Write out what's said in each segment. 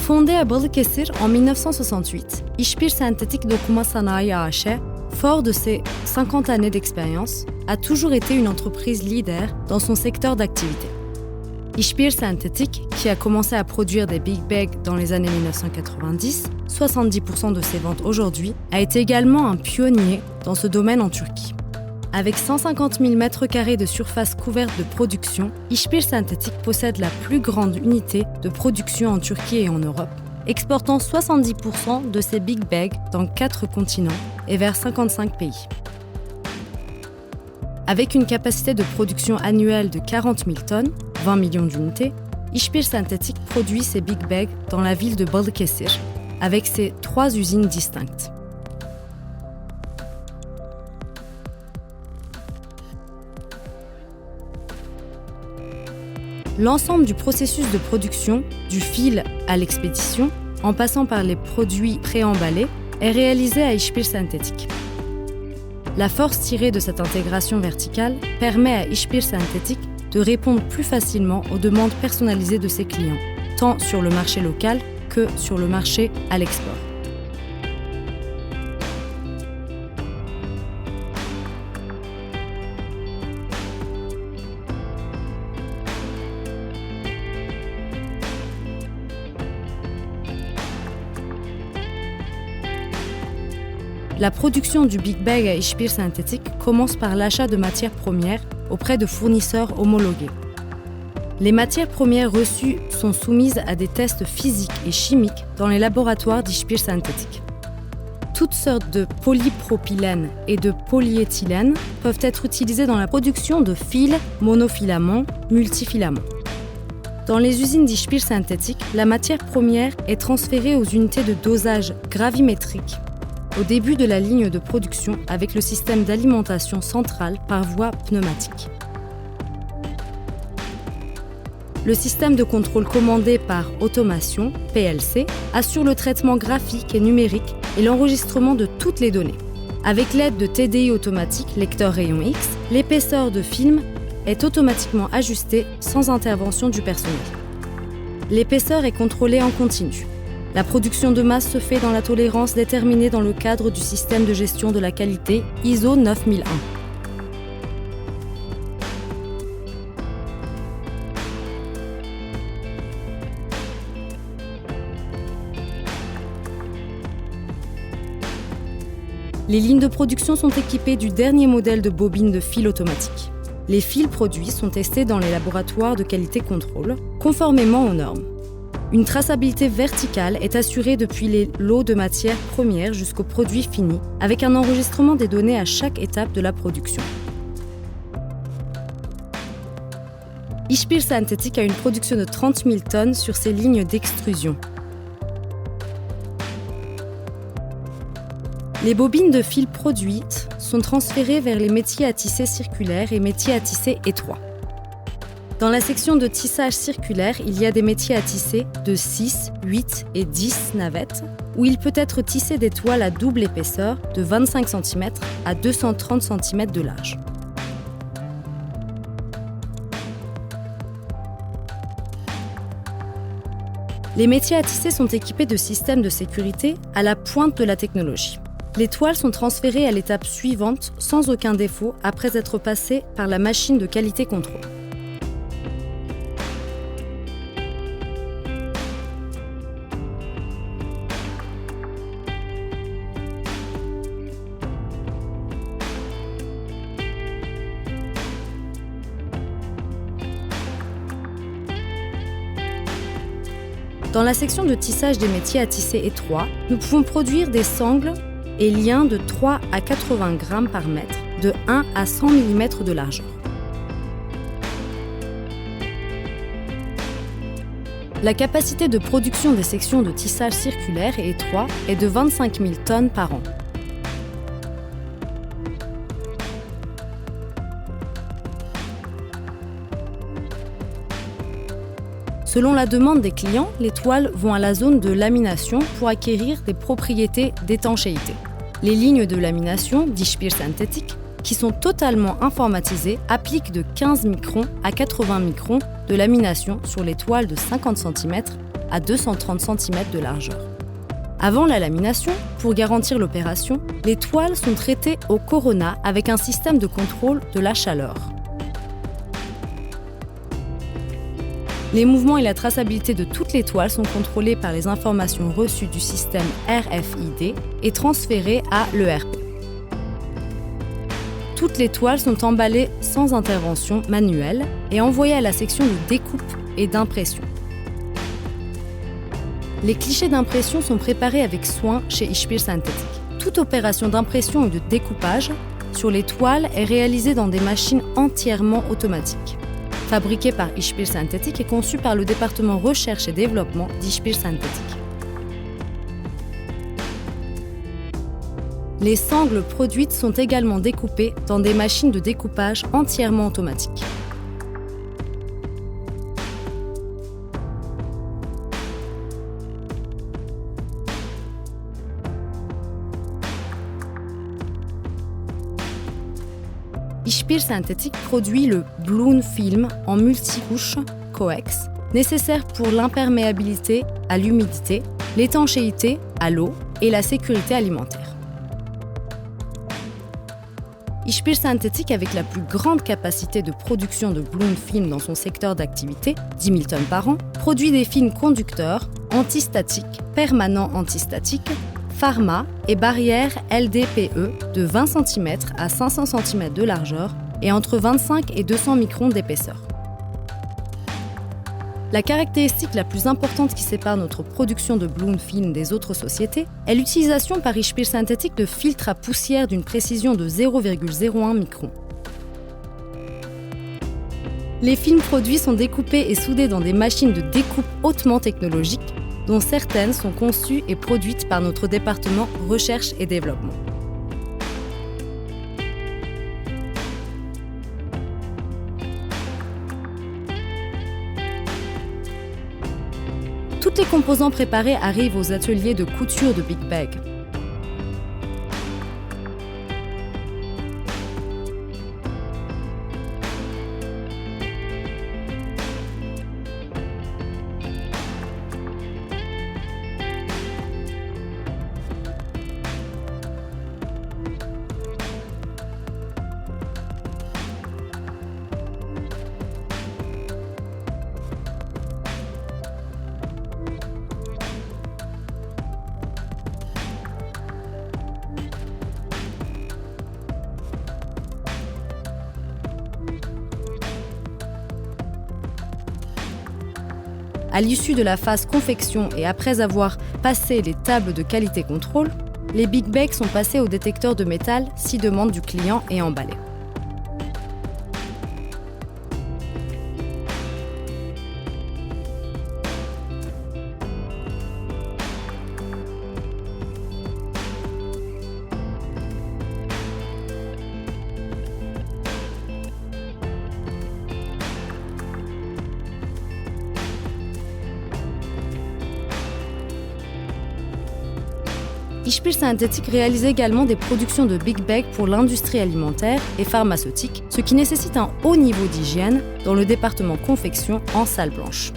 Fondée à Balıkesir en 1968, İşpir Sentetik Dokuma Sanayi AŞ, fort de ses 50 années d'expérience, a toujours été une entreprise leader dans son secteur d'activité. İşpir Sentetik, qui a commencé à produire des Big Bag dans les années 1990, 70% de ses ventes aujourd'hui, a été également un pionnier dans ce domaine en Turquie. Avec 150 000 m² de surface couverte de production, İşpir Sentetik possède la plus grande unité de production en Turquie et en Europe, exportant 70% de ses Big Bag dans 4 continents et vers 55 pays. Avec une capacité de production annuelle de 40 000 tonnes, 20 millions d'unités, İşpir Sentetik produit ses Big Bag dans la ville de Balıkesir, avec ses 3 usines distinctes. L'ensemble du processus de production, du fil à l'expédition, en passant par les produits préemballés, est réalisé à İşpir Sentetik. La force tirée de cette intégration verticale permet à İşpir Sentetik de répondre plus facilement aux demandes personnalisées de ses clients, tant sur le marché local que sur le marché à l'export. La production du Big Bag à İşpir Sentetik commence par l'achat de matières premières auprès de fournisseurs homologués. Les matières premières reçues sont soumises à des tests physiques et chimiques dans les laboratoires d'İşpir Sentetik. Toutes sortes de polypropylène et de polyéthylène peuvent être utilisées dans la production de fils, monofilaments, multifilaments. Dans les usines d'İşpir Sentetik, la matière première est transférée aux unités de dosage gravimétrique au début de la ligne de production avec le système d'alimentation centrale par voie pneumatique. Le système de contrôle commandé par automation, PLC, assure le traitement graphique et numérique et l'enregistrement de toutes les données. Avec l'aide de TDI automatique, lecteur rayon X, l'épaisseur de film est automatiquement ajustée sans intervention du personnel. L'épaisseur est contrôlée en continu. La production de masse se fait dans la tolérance déterminée dans le cadre du système de gestion de la qualité ISO 9001. Les lignes de production sont équipées du dernier modèle de bobine de fil automatique. Les fils produits sont testés dans les laboratoires de qualité contrôle, conformément aux normes. Une traçabilité verticale est assurée depuis les lots de matières premières jusqu'au produit fini, avec un enregistrement des données à chaque étape de la production. İşpir Sentetik a une production de 30 000 tonnes sur ses lignes d'extrusion. Les bobines de fil produites sont transférées vers les métiers à tisser circulaires et métiers à tisser étroits. Dans la section de tissage circulaire, il y a des métiers à tisser de 6, 8 et 10 navettes, où il peut être tissé des toiles à double épaisseur de 25 cm à 230 cm de large. Les métiers à tisser sont équipés de systèmes de sécurité à la pointe de la technologie. Les toiles sont transférées à l'étape suivante sans aucun défaut après être passées par la machine de qualité contrôle. Dans la section de tissage des métiers à tisser étroits, nous pouvons produire des sangles et liens de 3 à 80 grammes par mètre, de 1 à 100 mm de largeur. La capacité de production des sections de tissage circulaire et étroit est de 25 000 tonnes par an. Selon la demande des clients, les toiles vont à la zone de lamination pour acquérir des propriétés d'étanchéité. Les lignes de lamination d'İşpir Sentetik, qui sont totalement informatisées, appliquent de 15 microns à 80 microns de lamination sur les toiles de 50 cm à 230 cm de largeur. Avant la lamination, pour garantir l'opération, les toiles sont traitées au Corona avec un système de contrôle de la chaleur. Les mouvements et la traçabilité de toutes les toiles sont contrôlés par les informations reçues du système RFID et transférées à l'ERP. Toutes les toiles sont emballées sans intervention manuelle et envoyées à la section de découpe et d'impression. Les clichés d'impression sont préparés avec soin chez Ispire Synthetic. Toute opération d'impression ou de découpage sur les toiles est réalisée dans des machines entièrement automatiques. Fabriquée par Ispire Synthetic et conçue par le département recherche et développement d'Ispire Synthetic. Les sangles produites sont également découpées dans des machines de découpage entièrement automatiques. Ispire Synthetic produit le Bloom Film en multicouche coex, nécessaire pour l'imperméabilité à l'humidité, l'étanchéité à l'eau et la sécurité alimentaire. Ispire Synthetic, avec la plus grande capacité de production de Bloom Film dans son secteur d'activité, 10 000 tonnes par an, produit des films conducteurs, antistatiques, permanents antistatiques, pharma et barrières LDPE de 20 cm à 500 cm de largeur et entre 25 et 200 microns d'épaisseur. La caractéristique la plus importante qui sépare notre production de Bloom Film des autres sociétés est l'utilisation par Ispire Synthetic de filtres à poussière d'une précision de 0,01 micron. Les films produits sont découpés et soudés dans des machines de découpe hautement technologiques, dont certaines sont conçues et produites par notre département recherche et développement. Tous les composants préparés arrivent aux ateliers de couture de Big Bag. À l'issue de la phase confection et après avoir passé les tables de qualité contrôle, les Big Bags sont passés au détecteur de métal si demande du client et emballés. Ispire Synthetic réalise également des productions de Big Bag pour l'industrie alimentaire et pharmaceutique, ce qui nécessite un haut niveau d'hygiène dans le département confection en salle blanche.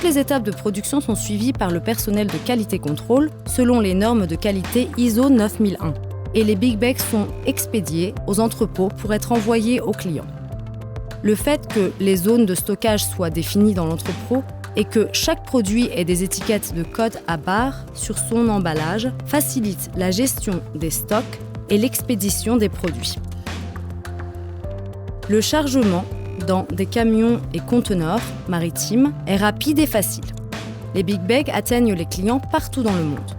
Toutes les étapes de production sont suivies par le personnel de qualité contrôle selon les normes de qualité ISO 9001 et les Big Bags sont expédiés aux entrepôts pour être envoyés aux clients. Le fait que les zones de stockage soient définies dans l'entrepôt et que chaque produit ait des étiquettes de code à barres sur son emballage facilite la gestion des stocks et l'expédition des produits. Le chargement dans des camions et conteneurs maritimes est rapide et facile. Les Big Bags atteignent les clients partout dans le monde.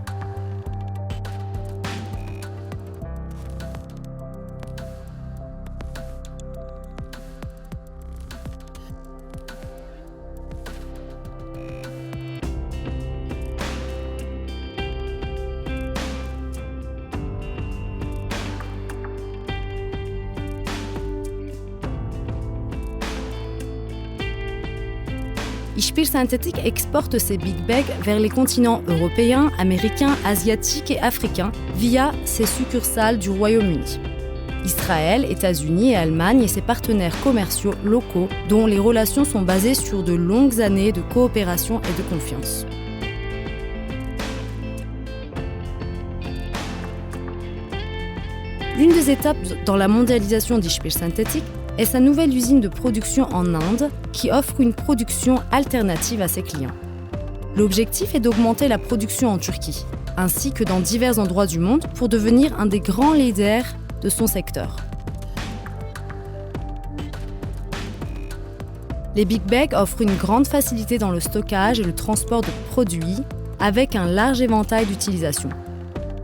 Ishpir Synthetic exporte ses big bags vers les continents européens, américains, asiatiques et africains via ses succursales du Royaume-Uni. Israël, États-Unis et Allemagne et ses partenaires commerciaux locaux dont les relations sont basées sur de longues années de coopération et de confiance. L'une des étapes dans la mondialisation d'Ishpir Synthetic est sa nouvelle usine de production en Inde qui offre une production alternative à ses clients. L'objectif est d'augmenter la production en Turquie, ainsi que dans divers endroits du monde pour devenir un des grands leaders de son secteur. Les big bags offrent une grande facilité dans le stockage et le transport de produits avec un large éventail d'utilisation.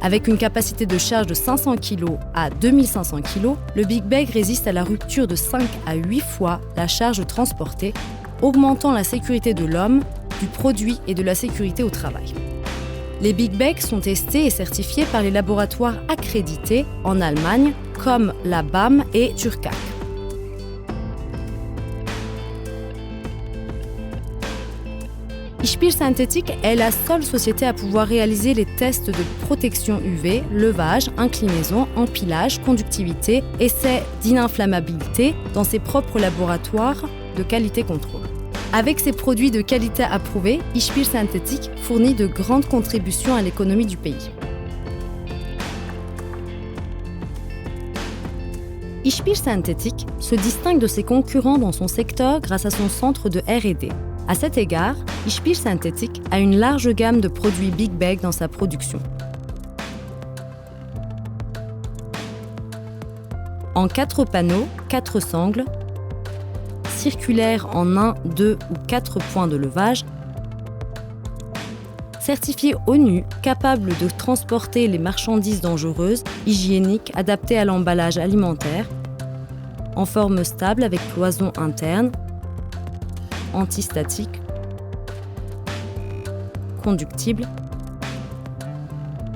Avec une capacité de charge de 500 kg à 2500 kg, le Big Bag résiste à la rupture de 5 à 8 fois la charge transportée, augmentant la sécurité de l'homme, du produit et de la sécurité au travail. Les Big Bags sont testés et certifiés par les laboratoires accrédités en Allemagne comme la BAM et Turkak. Ishpir Synthetic est la seule société à pouvoir réaliser les tests de protection UV, levage, inclinaison, empilage, conductivité, essais d'ininflammabilité dans ses propres laboratoires de qualité contrôle. Avec ses produits de qualité approuvés, Ishpir Synthetic fournit de grandes contributions à l'économie du pays. Ishpir Synthetic se distingue de ses concurrents dans son secteur grâce à son centre de R&D. À cet égard, Ishpir Synthetic a une large gamme de produits Big Bag dans sa production. En 4 panneaux, 4 sangles, circulaires en 1, 2 ou 4 points de levage, certifiés ONU, capables de transporter les marchandises dangereuses, hygiéniques, adaptées à l'emballage alimentaire, en forme stable avec cloison interne, antistatique, conductible,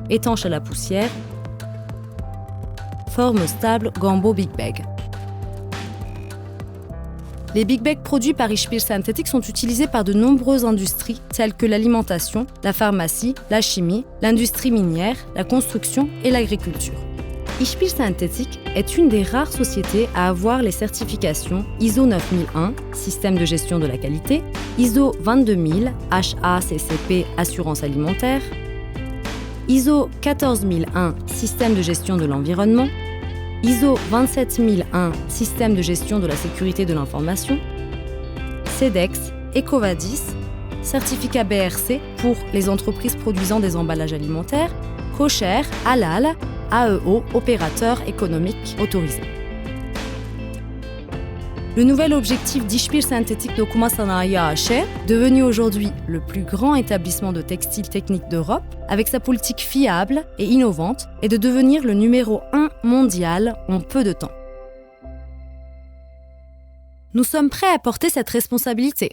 étanche à la poussière, forme stable Gambo Big Bag. Les Big Bags produits par Ishpir Synthetic sont utilisés par de nombreuses industries telles que l'alimentation, la pharmacie, la chimie, l'industrie minière, la construction et l'agriculture. Ishpir Synthetic est une des rares sociétés à avoir les certifications ISO 9001, Système de gestion de la qualité, ISO 22000, HACCP, Assurance alimentaire, ISO 14001, Système de gestion de l'environnement, ISO 27001, Système de gestion de la sécurité de l'information, CEDEX, EcoVadis, certificat BRC pour les entreprises produisant des emballages alimentaires, Kosher, Halal, AEO, opérateur économique autorisé. Le nouvel objectif d'Ishpir Synthetic Dokuma Sanayi AŞ, devenu aujourd'hui le plus grand établissement de textile technique d'Europe, avec sa politique fiable et innovante, est de devenir le numéro 1 mondial en peu de temps. Nous sommes prêts à porter cette responsabilité.